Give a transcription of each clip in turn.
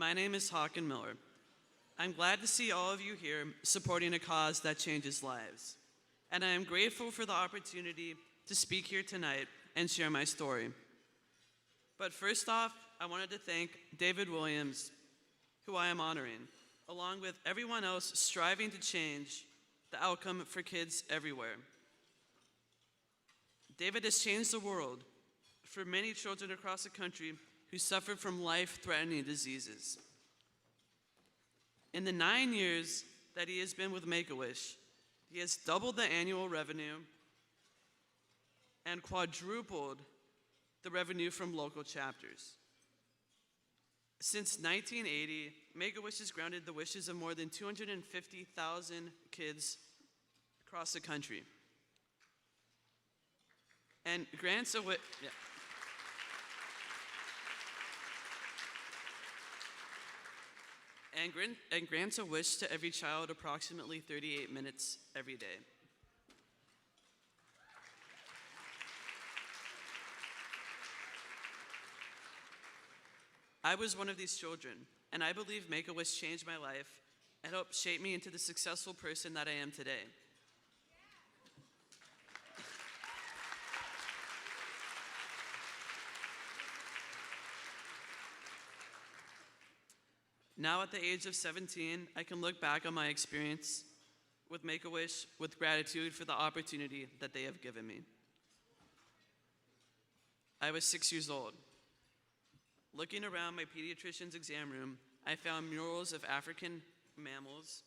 My name is Hawken Miller. I'm glad to see all of you here supporting a cause that changes lives. And I am grateful for the opportunity to speak here tonight and share my story. But first off, I wanted to thank David Williams, who I am honoring, along with everyone else striving to change the outcome for kids everywhere. David has changed the world for many children across the country who suffer from life-threatening diseases. In the 9 years that he has been with Make-A-Wish, he has doubled the annual revenue and quadrupled the revenue from local chapters. Since 1980, Make-A-Wish has granted the wishes of more than 250,000 kids across the country. And grants a wish. Yeah. And grants a wish to every child approximately 38 minutes every day. I was one of these children, and I believe Make-A-Wish changed my life and helped shape me into the successful person that I am today. Now at the age of 17, I can look back on my experience with Make-A-Wish with gratitude for the opportunity that they have given me. I was 6 years old. Looking around my pediatrician's exam room, I found murals of African mammals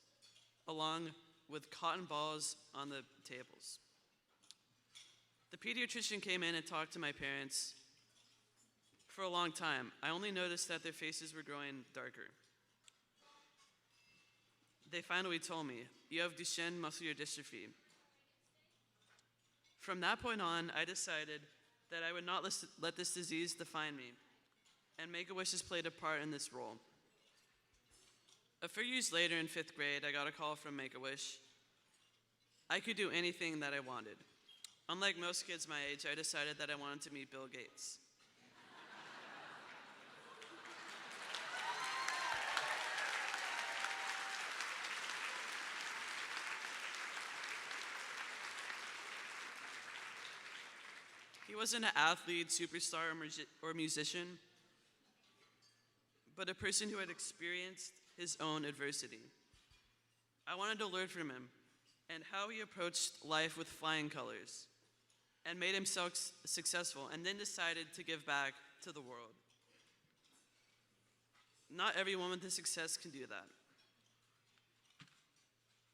along with cotton balls on the tables. The pediatrician came in and talked to my parents for a long time. I only noticed that their faces were growing darker. They finally told me, "You have Duchenne muscular dystrophy." From that point on, I decided that I would not let this disease define me, and Make-A-Wish has played a part in this role. A few years later in 5th grade, I got a call from Make-A-Wish. I could do anything that I wanted. Unlike most kids my age, I decided that I wanted to meet Bill Gates. He wasn't an athlete, superstar, or musician, but a person who had experienced his own adversity. I wanted to learn from him and how he approached life with flying colors and made himself successful, and then decided to give back to the world. Not everyone with success can do that.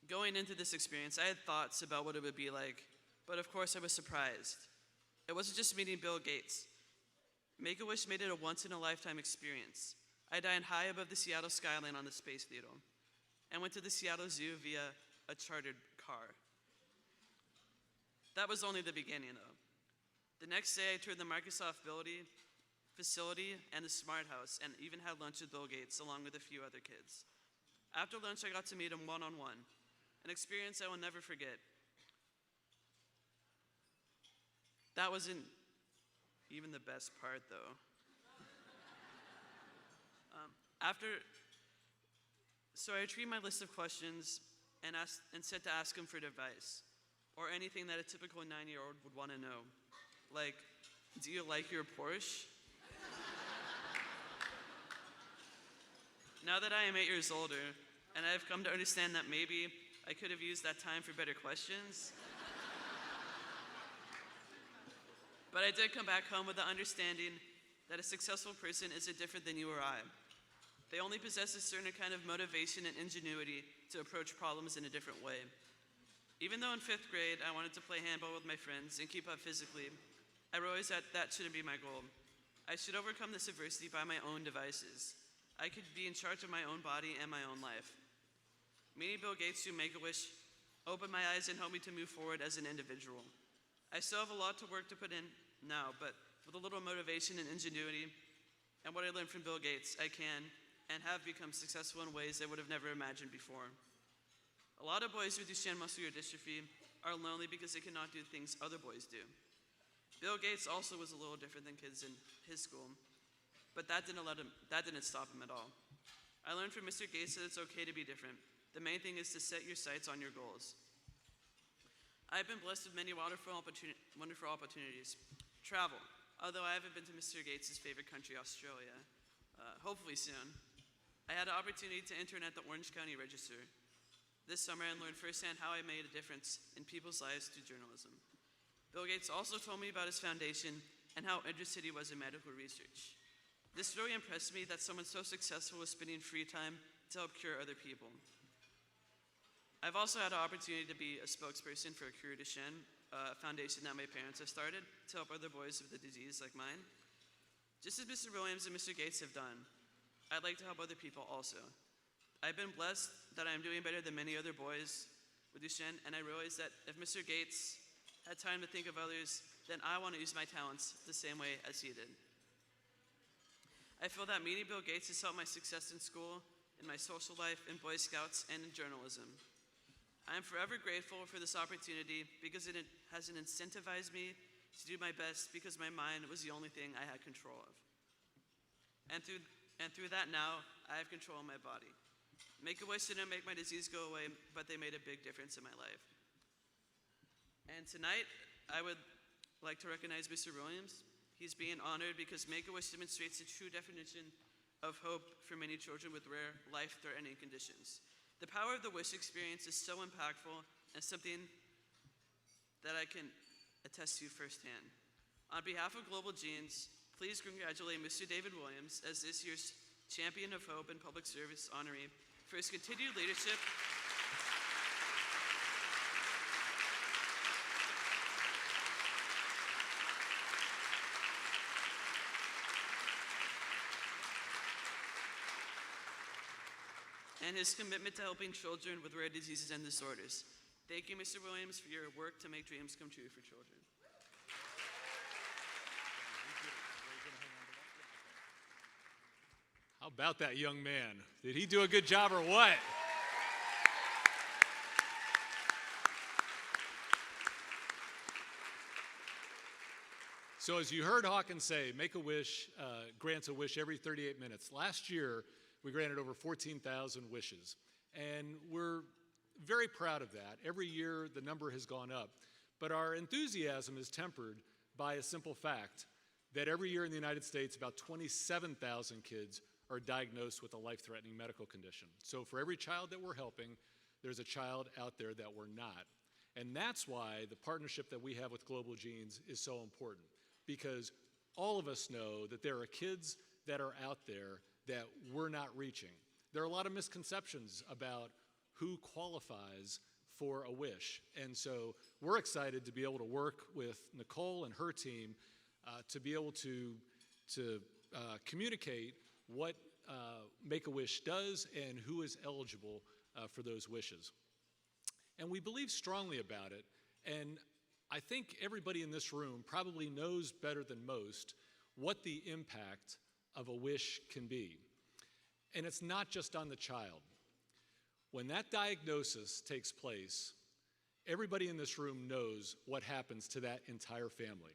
Going into this experience, I had thoughts about what it would be like, but of course I was surprised. It wasn't just meeting Bill Gates. Make-A-Wish made it a once-in-a-lifetime experience. I dined high above the Seattle skyline on the Space Needle and went to the Seattle Zoo via a chartered car. That was only the beginning, though. The next day, I toured the Microsoft facility and the Smart House, and even had lunch with Bill Gates along with a few other kids. After lunch, I got to meet him one-on-one, an experience I will never forget. That wasn't even the best part, though. So I retrieved my list of questions and said to ask him for advice, or anything that a typical 9-year-old would want to know. Like, do you like your Porsche? Now that I am 8 years older, and I have come to understand that maybe I could have used that time for better questions, but I did come back home with the understanding that a successful person isn't different than you or I. They only possess a certain kind of motivation and ingenuity to approach problems in a different way. Even though in 5th grade I wanted to play handball with my friends and keep up physically, I realized that shouldn't be my goal. I should overcome this adversity by my own devices. I could be in charge of my own body and my own life. Meeting Bill Gates through Make-A-Wish opened my eyes and helped me to move forward as an individual. I still have a lot to work to put in now, but with a little motivation and ingenuity and what I learned from Bill Gates, I can and have become successful in ways I would have never imagined before. A lot of boys with Duchenne muscular dystrophy are lonely because they cannot do things other boys do. Bill Gates also was a little different than kids in his school, but that didn't stop him at all. I learned from Mr. Gates that it's okay to be different. The main thing is to set your sights on your goals. I've been blessed with many wonderful opportunities. Travel, although I haven't been to Mr. Gates' favorite country, Australia, hopefully soon. I had an opportunity to intern at the Orange County Register. This summer I learned firsthand how I made a difference in people's lives through journalism. Bill Gates also told me about his foundation and how interested he was in medical research. This really impressed me that someone so successful was spending free time to help cure other people. I've also had an opportunity to be a spokesperson for Cure Duchenne, a foundation that my parents have started to help other boys with a disease like mine. Just as Mr. Williams and Mr. Gates have done, I'd like to help other people also. I've been blessed that I'm doing better than many other boys with Duchenne, and I realize that if Mr. Gates had time to think of others, then I want to use my talents the same way as he did. I feel that meeting Bill Gates has helped my success in school, in my social life, in Boy Scouts, and in journalism. I am forever grateful for this opportunity because it has incentivized me to do my best because my mind was the only thing I had control of. And through that now, I have control of my body. Make-A-Wish didn't make my disease go away, but they made a big difference in my life. And tonight, I would like to recognize Mr. Williams. He's being honored because Make-A-Wish demonstrates the true definition of hope for many children with rare, life-threatening conditions. The power of the Wish experience is so impactful and something that I can attest to firsthand. On behalf of Global Genes, please congratulate Mr. David Williams as this year's Champion of Hope and Public Service honoree for his continued leadership and his commitment to helping children with rare diseases and disorders. Thank you, Mr. Williams, for your work to make dreams come true for children. How about that young man? Did he do a good job or what? So as you heard Hawkins say, Make-A-Wish grants a wish every 38 minutes. Last year, we granted over 14,000 wishes, and we're very proud of that. Every year, the number has gone up, but our enthusiasm is tempered by a simple fact that every year in the United States, about 27,000 kids are diagnosed with a life-threatening medical condition. So for every child that we're helping, there's a child out there that we're not. And that's why the partnership that we have with Global Genes is so important, because all of us know that there are kids that are out there that we're not reaching. There are a lot of misconceptions about who qualifies for a wish. And so we're excited to be able to work with Nicole and her team to be able to communicate what Make-A-Wish does and who is eligible for those wishes. And we believe strongly about it. And I think everybody in this room probably knows better than most what the impact of a wish can be. And it's not just on the child. When that diagnosis takes place, everybody in this room knows what happens to that entire family.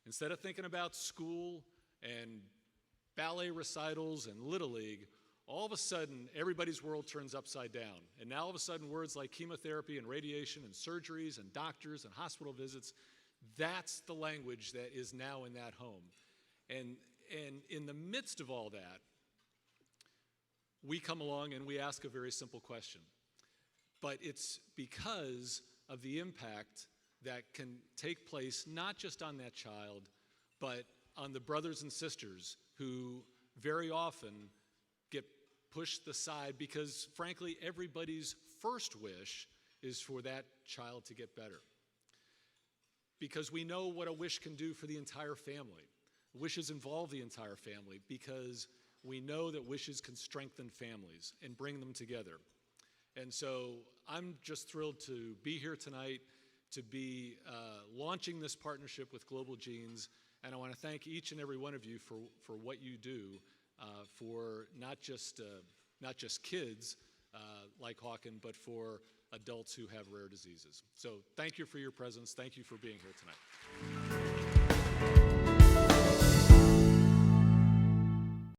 Instead of thinking about school and ballet recitals and Little League, all of a sudden, everybody's world turns upside down. And now all of a sudden, words like chemotherapy and radiation and surgeries and doctors and hospital visits, that's the language that is now in that home. And in the midst of all that, we come along and we ask a very simple question. But it's because of the impact that can take place not just on that child, but on the brothers and sisters who very often get pushed aside because, frankly, everybody's first wish is for that child to get better. Because we know what a wish can do for the entire family. Wishes involve the entire family because we know that wishes can strengthen families and bring them together. And so I'm just thrilled to be here tonight, to be launching this partnership with Global Genes. And I want to thank each and every one of you for what you do for not just kids like Hawken, but for adults who have rare diseases. So thank you for your presence. Thank you for being here tonight.